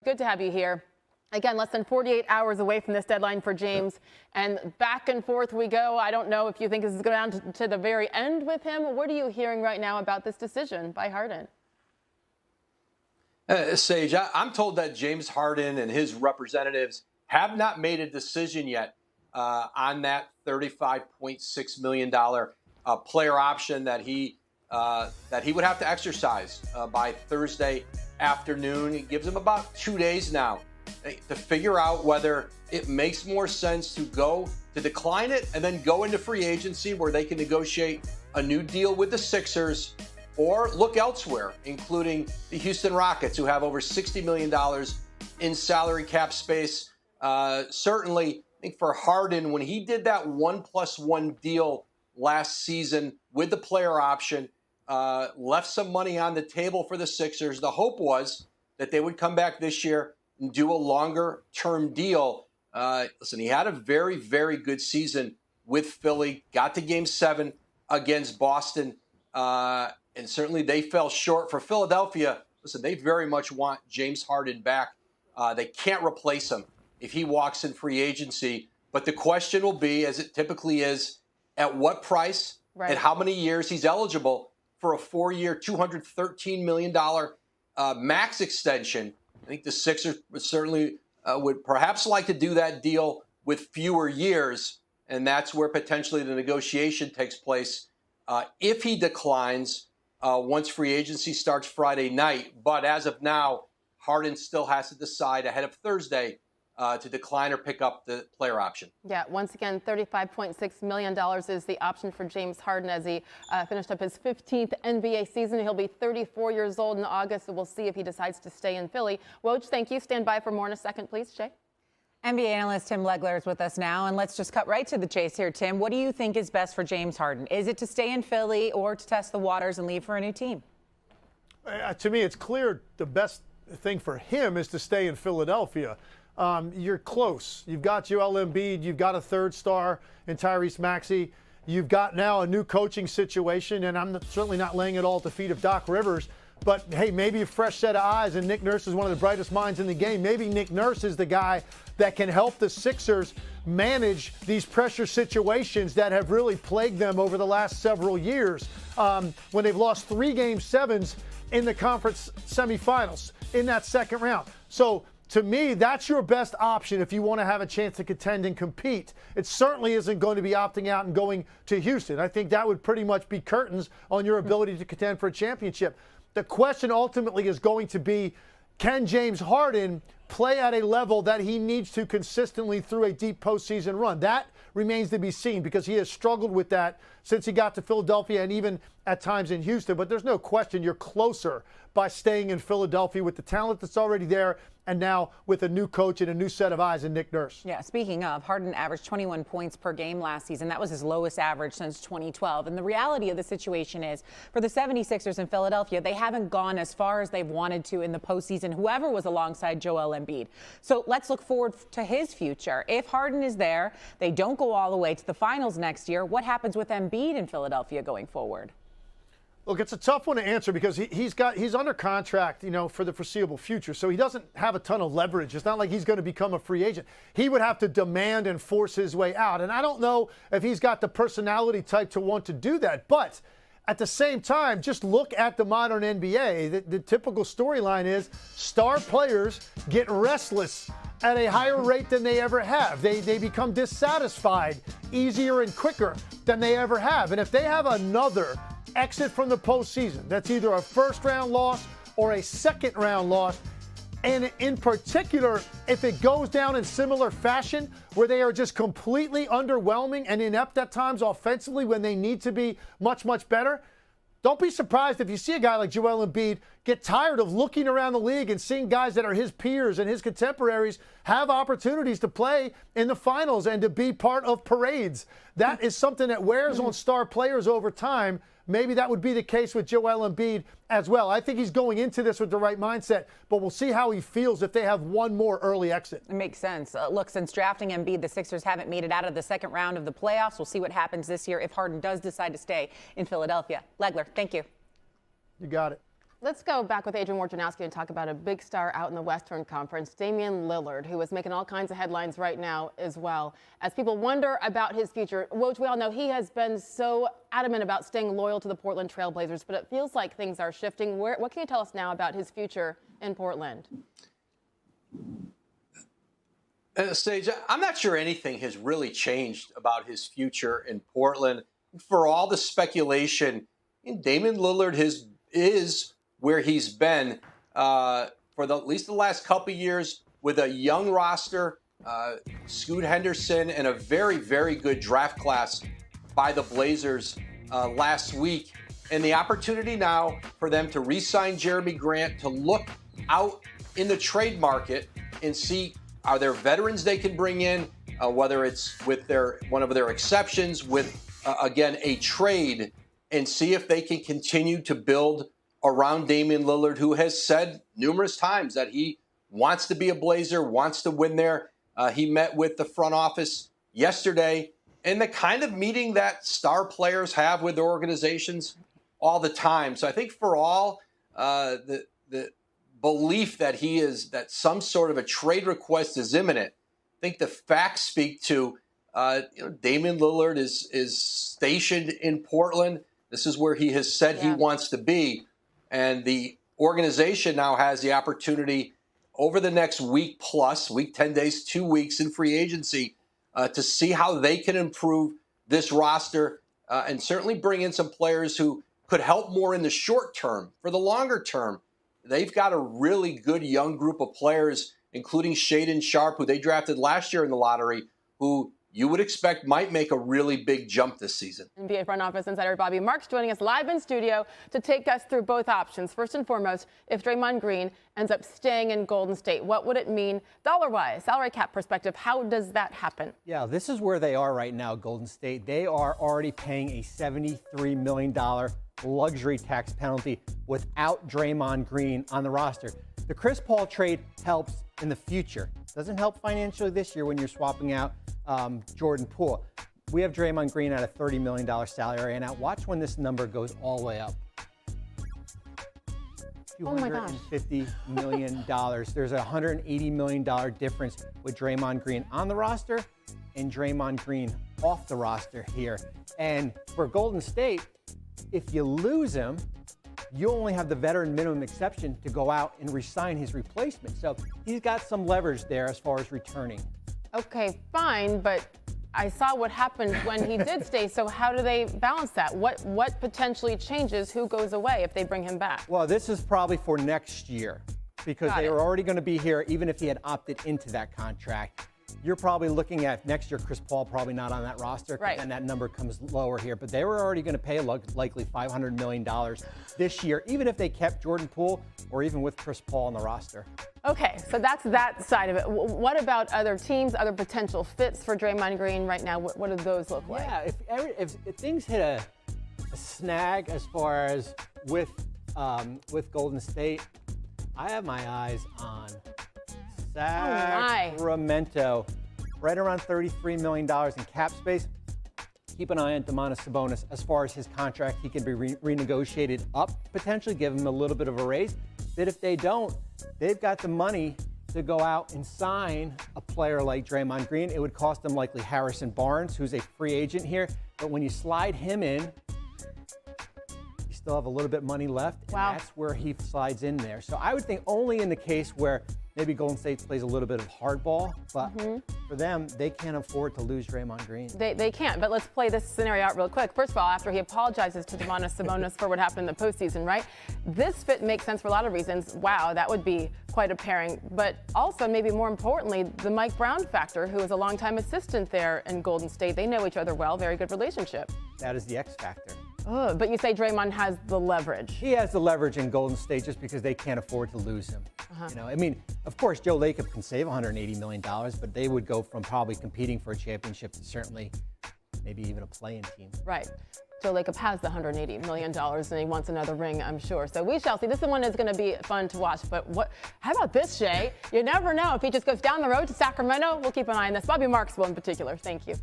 Good to have you here. Again, less than 48 hours away from this deadline for James, and back and forth we go. I don't know if you think this is going down to the very end with him. What are you hearing right now about this decision by Harden? Sage, I'm told that James Harden and his representatives have not made a decision yet on that $35.6 million player option that he would have to exercise by Thursday afternoon. It gives him about 2 days now to figure out whether it makes more sense to decline it and then go into free agency where they can negotiate a new deal with the Sixers, or look elsewhere, including the Houston Rockets, who have over $60 million in salary cap space. Certainly, I think for Harden, when he did that 1+1 deal last season with the player option, left some money on the table for the Sixers. The hope was that they would come back this year and do a longer-term deal. Listen, he had a very, very good season with Philly, got to Game 7 against Boston, and certainly they fell short. For Philadelphia, listen, they very much want James Harden back. They can't replace him if he walks in free agency. But the question will be, as it typically is, at what price and how many years he's eligible for a 4-year, $213 million max extension. I think the Sixers would perhaps like to do that deal with fewer years, and that's where potentially the negotiation takes place if he declines once free agency starts Friday night. But as of now, Harden still has to decide ahead of Thursday to decline or pick up the player option. Yeah, once again, $35.6 million is the option for James Harden as he finished up his 15th NBA season. He'll be 34 years old in August, so we'll see if he decides to stay in Philly. Woj, thank you. Stand by for more in a second, please. Jay? NBA analyst Tim Legler is with us now, and let's just cut right to the chase here, Tim. What do you think is best for James Harden? Is it to stay in Philly or to test the waters and leave for a new team? To me, it's clear the best thing for him is to stay in Philadelphia. You're close. You've got Joel Embiid. You've got a third star in Tyrese Maxey. You've got now a new coaching situation, and I'm certainly not laying it all at the feet of Doc Rivers. But, hey, maybe a fresh set of eyes, and Nick Nurse is one of the brightest minds in the game. Maybe Nick Nurse is the guy that can help the Sixers manage these pressure situations that have really plagued them over the last several years when they've lost 3 Game 7s in the conference semifinals in that second round. So, to me, that's your best option if you want to have a chance to contend and compete. It certainly isn't going to be opting out and going to Houston. I think that would pretty much be curtains on your ability to contend for a championship. The question ultimately is going to be, can James Harden play at a level that he needs to consistently through a deep postseason run? That remains to be seen because he has struggled with that since he got to Philadelphia and even at times in Houston. But there's no question you're closer by staying in Philadelphia with the talent that's already there and now with a new coach and a new set of eyes in Nick Nurse. Yeah, speaking of, Harden averaged 21 points per game last season. That was his lowest average since 2012. And the reality of the situation is, for the 76ers in Philadelphia, they haven't gone as far as they've wanted to in the postseason, whoever was alongside Joel Embiid. So let's look forward to his future. If Harden is there, they don't go all the way to the finals next year, what happens with Embiid in Philadelphia going forward? Look, it's a tough one to answer because he's under contract, for the foreseeable future. So he doesn't have a ton of leverage. It's not like he's going to become a free agent. He would have to demand and force his way out. And I don't know if he's got the personality type to want to do that. But at the same time, just look at the modern NBA. The typical storyline is star players get restless at a higher rate than they ever have. They become dissatisfied easier and quicker than they ever have. And if they have another exit from the postseason, that's either a first-round loss or a second-round loss, and in particular, if it goes down in similar fashion where they are just completely underwhelming and inept at times offensively when they need to be much, much better, don't be surprised if you see a guy like Joel Embiid get tired of looking around the league and seeing guys that are his peers and his contemporaries have opportunities to play in the finals and to be part of parades. That is something that wears on star players over time. Maybe that would be the case with Joel Embiid as well. I think he's going into this with the right mindset, but we'll see how he feels if they have one more early exit. It makes sense. Look, since drafting Embiid, the Sixers haven't made it out of the second round of the playoffs. We'll see what happens this year if Harden does decide to stay in Philadelphia. Legler, thank you. You got it. Let's go back with Adrian Wojnarowski and talk about a big star out in the Western Conference, Damian Lillard, who is making all kinds of headlines right now as well. As people wonder about his future, Woj, we all know he has been so adamant about staying loyal to the Portland Trail Blazers, but it feels like things are shifting. What can you tell us now about his future in Portland? Sage, I'm not sure anything has really changed about his future in Portland. For all the speculation, Damian Lillard is where he's been for at least the last couple of years, with a young roster, Scoot Henderson, and a very, very good draft class by the Blazers last week. And the opportunity now for them to re-sign Jeremy Grant, to look out in the trade market and see, are there veterans they can bring in, whether it's with one of their exceptions, with, again, a trade, and see if they can continue to build around Damian Lillard, who has said numerous times that he wants to be a Blazer, wants to win there. He met with the front office yesterday, and the kind of meeting that star players have with their organizations all the time. So I think for all the belief that that some sort of a trade request is imminent, I think the facts speak to Damian Lillard is stationed in Portland. This is where he has said he wants to be. And the organization now has the opportunity over the next week plus, 10 days, 2 weeks in free agency, to see how they can improve this roster and certainly bring in some players who could help more in the short term. For the longer term, they've got a really good young group of players, including Shaedon Sharpe, who they drafted last year in the lottery, who you would expect might make a really big jump this season. NBA front office insider Bobby Marks joining us live in studio to take us through both options. First and foremost, if Draymond Green ends up staying in Golden State, what would it mean dollar-wise, salary cap perspective? How does that happen? Yeah, this is where they are right now, Golden State. They are already paying a $73 million luxury tax penalty without Draymond Green on the roster. The Chris Paul trade helps in the future. Doesn't help financially this year when you're swapping out Jordan Poole. We have Draymond Green at a $30 million salary right now. Watch when this number goes all the way up. $250 million. There's a $180 million difference with Draymond Green on the roster and Draymond Green off the roster here. And for Golden State, if you lose him, you only have the veteran minimum exception to go out and re-sign his replacement. So he's got some leverage there as far as returning. Okay, fine, but I saw what happened when he did stay. So how do they balance that? What potentially changes? Who goes away if they bring him back? Well, this is probably for next year because they were already going to be here even if he had opted into that contract. You're probably looking at next year, Chris Paul probably not on that roster, right, and that number comes lower here. But they were already going to pay likely $500 million this year, even if they kept Jordan Poole or even with Chris Paul on the roster. Okay, so that's that side of it. What about other teams, other potential fits for Draymond Green right now? What do those look like? Yeah, if things hit a snag as far as with Golden State, I have my eyes on Sacramento, right around $33 million in cap space. Keep an eye on Domantas Sabonis as far as his contract. He can be renegotiated up, potentially give him a little bit of a raise. But if they don't, they've got the money to go out and sign a player like Draymond Green. It would cost them likely Harrison Barnes, who's a free agent here. But when you slide him in, you still have a little bit of money left, and that's where he slides in there. So I would think only in the case where maybe Golden State plays a little bit of hardball, but for them, they can't afford to lose Draymond Green. They can't, but let's play this scenario out real quick. First of all, after he apologizes to Domantas Sabonis for what happened in the postseason, right? This fit makes sense for a lot of reasons. Wow, that would be quite a pairing. But also, maybe more importantly, the Mike Brown factor, who is a longtime assistant there in Golden State. They know each other well, very good relationship. That is the X factor. But you say Draymond has the leverage. He has the leverage in Golden State just because they can't afford to lose him. You know, I mean, of course, Joe Lacob can save $180 million, but they would go from probably competing for a championship to certainly maybe even a play-in team. Right. Joe Lacob has the $180 million, and he wants another ring, I'm sure. So we shall see. This one is going to be fun to watch. But how about this, Shay? You never know. If he just goes down the road to Sacramento, we'll keep an eye on this. Bobby Marks will in particular. Thank you.